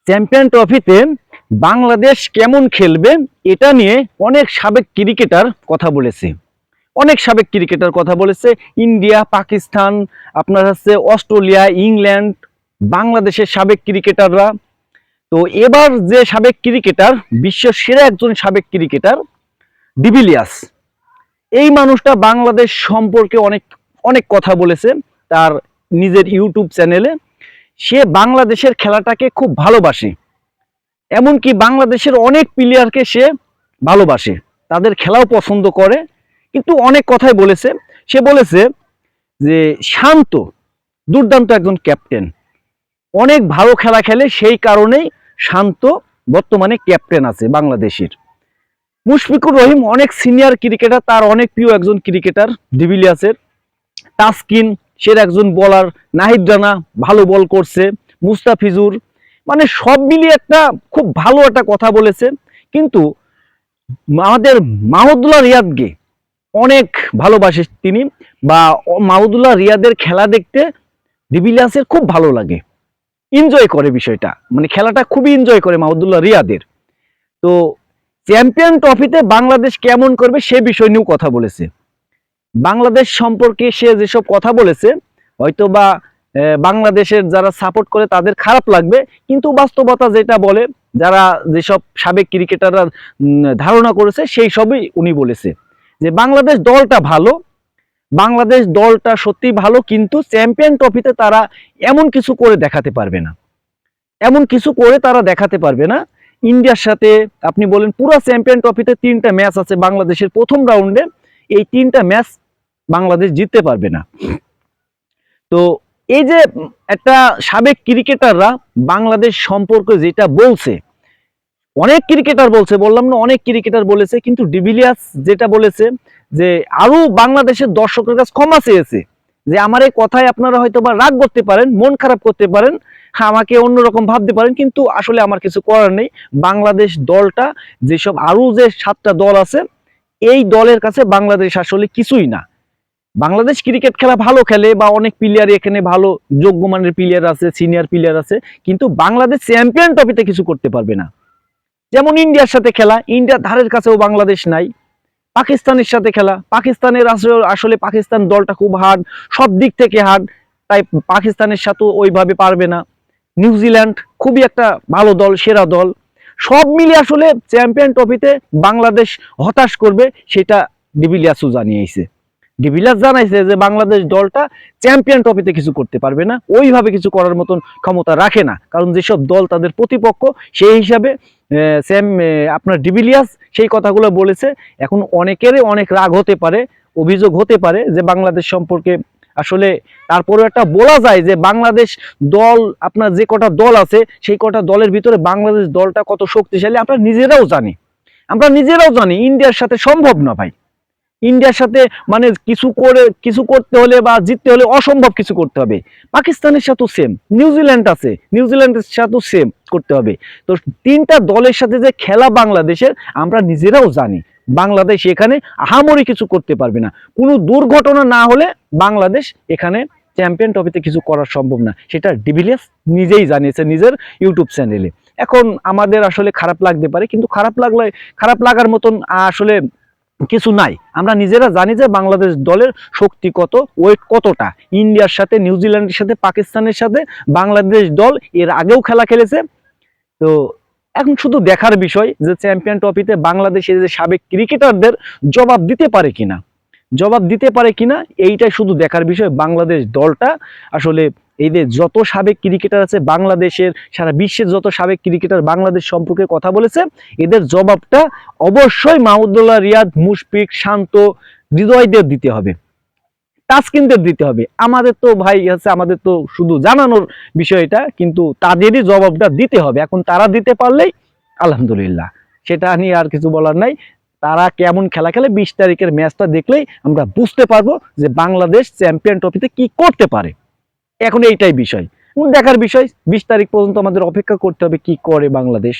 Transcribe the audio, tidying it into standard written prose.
Champion ট্রফিতে বাংলাদেশ কেমন খেলবে এটা নিয়ে অনেক সাবেক ক্রিকেটার কথা বলেছে। ইন্ডিয়া, পাকিস্তান, আপনার হচ্ছে অস্ট্রেলিয়া, ইংল্যান্ড, বাংলাদেশের সাবেক ক্রিকেটাররা। তো এবার যে সাবেক ক্রিকেটার, বিশ্ব সেরা একজন সাবেক ক্রিকেটার ডিভিলিয়ার্স, এই মানুষটা বাংলাদেশ সম্পর্কে অনেক অনেক কথা বলেছে তার নিজের ইউটিউব চ্যানেলে। সে বাংলাদেশের খেলাটাকে খুব ভালোবাসে, এমনকি বাংলাদেশের অনেক প্লেয়ারকে সে ভালোবাসে, তাদের খেলাও পছন্দ করে। কিন্তু অনেক কথাই বলেছে। সে বলেছে যে শান্ত দুর্দান্ত একজন ক্যাপ্টেন, অনেক ভালো খেলা খেলে, সেই কারণেই শান্ত বর্তমানে ক্যাপ্টেন আছে বাংলাদেশের। মুশফিকুর রহিম অনেক সিনিয়র ক্রিকেটার, তার অনেক প্রিয় একজন ক্রিকেটার ডিভিলিয়ার্সের। তাসকিন সের একজন বোলার, নাহিদ রানা ভালো বল করছে, মুস্তাফিজুর, মানে সব মিলিয়ে একটা খুব ভালো একটা কথা বলেছে। কিন্তু আমাদের মাহমুদুল্লাহ রিয়াদকে অনেক ভালোবাসে তিনি, বা মাহমুদুল্লাহ রিয়াদের খেলা দেখতে ডিভিলিয়ার্সের খুব ভালো লাগে, এনজয় করে বিষয়টা, মানে খেলাটা খুবই এনজয় করে মাহমুদুল্লাহ রিয়াদের। তো চ্যাম্পিয়ন ট্রফিতে বাংলাদেশ কেমন করবে সে বিষয় নিয়েও কথা বলেছে। বাংলাদেশ সম্পর্কে সে যেসব কথা বলেছে, হয়তো বা বাংলাদেশের যারা সাপোর্ট করে তাদের খারাপ লাগবে, কিন্তু বাস্তবতা যেটা বলে, যারা যেসব সাবেক ক্রিকেটাররা ধারণা করেছে সেই সবই উনি বলেছে যে বাংলাদেশ দলটা ভালো, বাংলাদেশ দলটা সত্যি ভালো, কিন্তু চ্যাম্পিয়ন ট্রফিতে তারা এমন কিছু করে দেখাতে পারবে না, ইন্ডিয়ার সাথে আপনি বলেন পুরো চ্যাম্পিয়ন ট্রফিতে 3টা ম্যাচ আছে বাংলাদেশের প্রথম রাউন্ডে, এই 3টা ম্যাচ বাংলাদেশ জিততে পারবে না। তো এই যে একটা সাবেক ক্রিকেটাররা বাংলাদেশ সম্পর্কে যেটা বলছে, অনেক ক্রিকেটার বলছে, বললাম না অনেক ক্রিকেটার বলেছে, কিন্তু ডিভিলিয়ার্স যেটা বলেছে যে আরো বাংলাদেশের দর্শকের কাছে ক্ষমা চেয়েছে যে আমার এই কথায় আপনারা হয়তো বা রাগ করতে পারেন, মন খারাপ করতে পারেন, আমাকে অন্যরকম ভাবতে পারেন, কিন্তু আসলে আমার কিছু করার নেই। বাংলাদেশ দলটা, যেসব আরো যে 7টা দল আছে, এই দলের কাছে বাংলাদেশ আসলে কিছুই না। বাংলাদেশ ক্রিকেট খেলা ভালো খেলে, বা অনেক প্লেয়ার এখানে ভালো যোগ্যমানের প্লেয়ার আছে, সিনিয়র প্লেয়ার আছে, কিন্তু বাংলাদেশ চ্যাম্পিয়ন ট্রফিতে কিছু করতে পারবে না। যেমন ইন্ডিয়ার সাথে খেলা, ইন্ডিয়ার ধারের কাছেও বাংলাদেশ নাই। পাকিস্তানের সাথে খেলা, পাকিস্তানের আসলে পাকিস্তান দলটা খুব হার্ড, সব দিক থেকে হার্ড, তাই পাকিস্তানের সাথেও ওইভাবে পারবে না। নিউজিল্যান্ড খুবই একটা ভালো দল, সেরা দল। সব মিলে আসলে চ্যাম্পিয়ন ট্রফিতে বাংলাদেশ হতাশ করবে, সেটা ডিভিলিয়ার্সও জানাইছে যে বাংলাদেশ দলটা চ্যাম্পিয়ন ট্রফিতে কিছু করতে পারবে না, ওইভাবে কিছু করার মতন ক্ষমতা রাখে না, কারণ যেসব দল তাদের প্রতিপক্ষ সেই হিসাবে আপনার ডিভিলিয়ার্স সেই কথাগুলো বলেছে। এখন অনেকেরই অনেক রাগ হতে পারে, অভিযোগ হতে পারে যে বাংলাদেশ সম্পর্কে আসলে, তারপরেও একটা বলা যায় যে বাংলাদেশ দল, আপনার যে কটা দল আছে সেই কটা দলের ভিতরে বাংলাদেশ দলটা কত শক্তিশালী আমরা নিজেরাও জানি। ইন্ডিয়ার সাথে সম্ভব না ভাই, ইন্ডিয়ার সাথে মানে কিছু করতে হলে বা জিততে হলে অসম্ভব কিছু করতে হবে। পাকিস্তানের সাথেও সেম, নিউজিল্যান্ডের সাথেও সেম করতে হবে। তো 3টা দলের সাথে যে খেলা বাংলাদেশের, আমরা নিজেরাও জানি বাংলাদেশ এখানে আহামরি কিছু করতে পারবে না। কোনো দুর্ঘটনা না হলে বাংলাদেশ এখানে চ্যাম্পিয়ন ট্রফিতে কিছু করা সম্ভব না, সেটা ডিভিলিয়ার্স নিজেই জানিয়েছে নিজের ইউটিউব চ্যানেলে। এখন আমাদের আসলে খারাপ লাগতে পারে, কিন্তু খারাপ লাগার মতন আসলে কিছু নাই। আমরা নিজেরা জানি যে বাংলাদেশ দলের শক্তি কত, ওয়েট কতটা। ইন্ডিয়ার সাথে, নিউজিল্যান্ডের সাথে, পাকিস্তানের সাথে বাংলাদেশ দল এর আগেও খেলা খেলেছে। তো এখন শুধু দেখার বিষয় যে চ্যাম্পিয়ন ট্রফিতে বাংলাদেশের যে সাবেক ক্রিকেটারদের জবাব দিতে পারে কিনা এইটাই শুধু দেখার বিষয়। বাংলাদেশ দলটা আসলে, এই যে যত সাবেক ক্রিকেটার আছে বাংলাদেশের, সারা বিশ্বের যত সাবেক ক্রিকেটার বাংলাদেশ সম্পর্কে কথা বলেছে, এদের জবাবটা অবশ্যই মাহমুদুল্লাহ রিয়াদ, মুশফিক, শান্ত, হৃদয়দের দিতে হবে, তাসকিনদের দিতে হবে। আমাদের তো ভাই আছে, আমাদের তো শুধু জানানোর বিষয়টা, কিন্তু তাদেরই জবাবটা দিতে হবে। এখন তারা দিতে পারলেই আলহামদুলিল্লাহ, সেটা নিয়ে আর কিছু বলার নাই। তারা কেমন খেলা খেলে 20 তারিখের ম্যাচটা দেখলেই আমরা বুঝতে পারবো যে বাংলাদেশ চ্যাম্পিয়ন ট্রফিতে কি করতে পারে। এখন এইটাই বিষয়, দেখার বিষয়। 20 তারিখ পর্যন্ত আমাদের অপেক্ষা করতে হবে কি করে বাংলাদেশ।